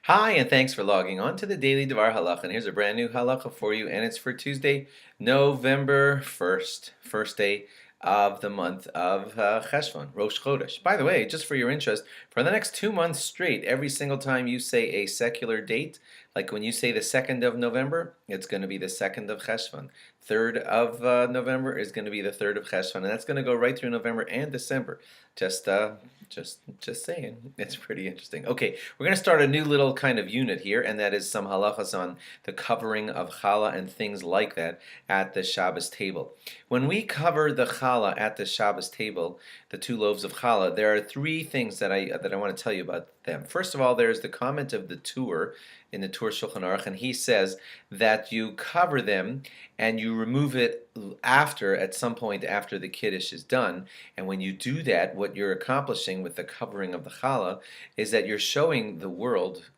Hi, and thanks for logging on to the Daily DVAR Halacha. And here's a brand new halacha for you, and it's for Tuesday, November 1st, first day of the month of Cheshvan, Rosh Chodesh. By the way, just for your interest, for the next 2 months straight, every single time you say a secular date, like when you say the 2nd of November, it's going to be the 2nd of Cheshvan. 3rd of November is going to be the 3rd of Cheshvan, and that's going to go right through November and December. Just, uh, just saying, it's pretty interesting. Okay, we're going to start a new little kind of unit here, and that is some halachas on the covering of challah and things like that at the Shabbos table. When we cover the challah at the Shabbos table, the 2 loaves of challah, there are 3 things that I want to tell you about them. First of all, there's the comment of the Tur in the Tur Shulchan Aruch, and he says that you cover them and you remove it at some point after the Kiddush is done. And when you do that, what you're accomplishing with the covering of the challah is that you're showing the world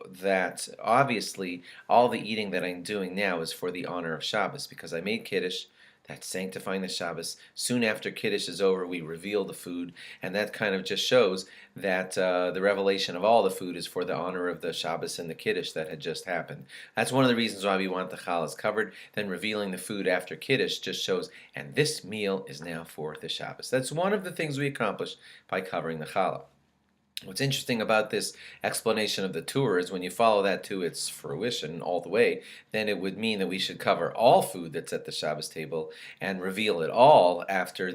that obviously all the eating that I'm doing now is for the honor of Shabbos, because I made Kiddush. That's sanctifying the Shabbos. Soon after Kiddush is over, we reveal the food, and that kind of just shows that the revelation of all the food is for the honor of the Shabbos and the Kiddush that had just happened. That's one of the reasons why we want the challahs covered. Then revealing the food after Kiddush just shows, and this meal is now for the Shabbos. That's one of the things we accomplish by covering the challah. What's interesting about this explanation of the Tur is when you follow that to its fruition all the way, then it would mean that we should cover all food that's at the Shabbos table and reveal it all after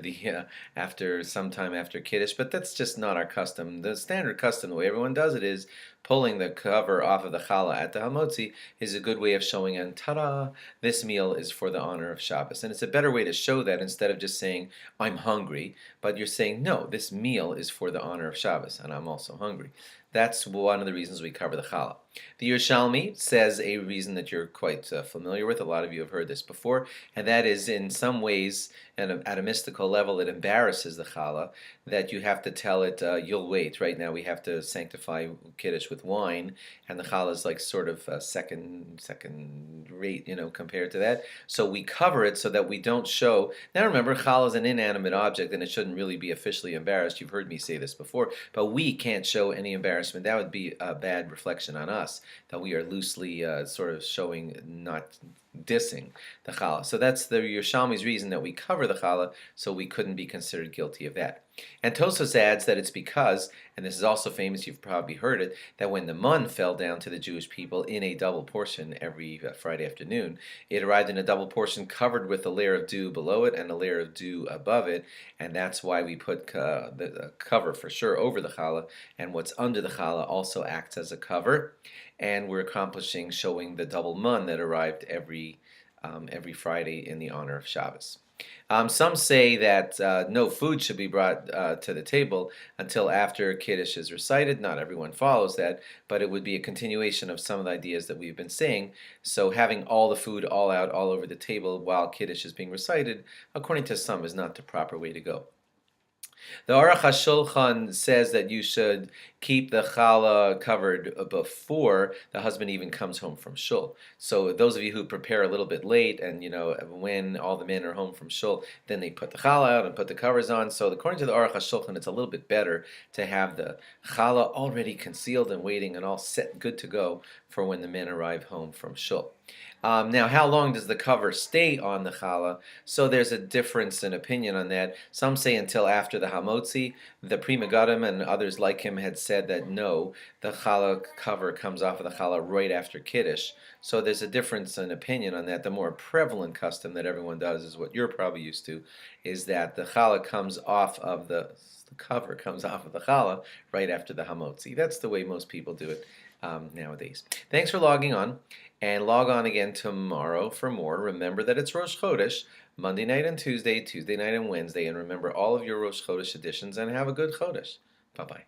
sometime after Kiddush. But that's just not our custom. The standard custom, the way everyone does it, is pulling the cover off of the challah at the hamotzi is a good way of showing, and ta-da, this meal is for the honor of Shabbos. And it's a better way to show that instead of just saying, I'm hungry, but you're saying, no, this meal is for the honor of Shabbos, and I'm also hungry. That's one of the reasons we cover the challah. The Yerushalmi says a reason that you're quite familiar with. A lot of you have heard this before, and that is in some ways, and at a mystical level, it embarrasses the challah that you have to tell it, you'll wait. Right now we have to sanctify Kiddush with wine, and the challah is like sort of second rate, compared to that. So we cover it so that we don't show. Now remember, challah is an inanimate object, and it shouldn't really be officially embarrassed. You've heard me say this before, but we can't show any embarrassment. That would be a bad reflection on us, that we are loosely sort of showing, not dissing the challah. So that's the Yerushalmi's reason that we cover the challah, so we couldn't be considered guilty of that. And Tosfos adds that it's because, and this is also famous, you've probably heard it, that when the mun fell down to the Jewish people in a double portion every Friday afternoon, it arrived in a double portion covered with a layer of dew below it and a layer of dew above it, and that's why we put the cover for sure over the challah, and what's under the challah also acts as a cover, and we're accomplishing showing the double mun that arrived every Friday in the honor of Shabbos. Some say that no food should be brought to the table until after Kiddush is recited. Not everyone follows that, but it would be a continuation of some of the ideas that we've been saying. So having all the food all out, all over the table while Kiddush is being recited, according to some, is not the proper way to go. The Aruch HaShulchan says that you should keep the challah covered before the husband even comes home from shul. So those of you who prepare a little bit late, and when all the men are home from shul, then they put the challah out and put the covers on. So according to the Aruch HaShulchan, it's a little bit better to have the challah already concealed and waiting and all set, good to go for when the men arrive home from shul. Now, how long does the cover stay on the challah? So there's a difference in opinion on that. Some say until after the hamotzi. The Pri Megadim and others like him had said that no, the challah cover comes off of the challah right after Kiddush. So there's a difference in opinion on that. The more prevalent custom that everyone does is what you're probably used to, is that the challah comes off of the cover comes off of the challah right after the hamotzi. That's the way most people do it nowadays. Thanks for logging on, and log on again tomorrow for more. Remember that it's Rosh Chodesh, Monday night and Tuesday, Tuesday night and Wednesday, and remember all of your Rosh Chodesh editions, and have a good Chodesh. Bye-bye.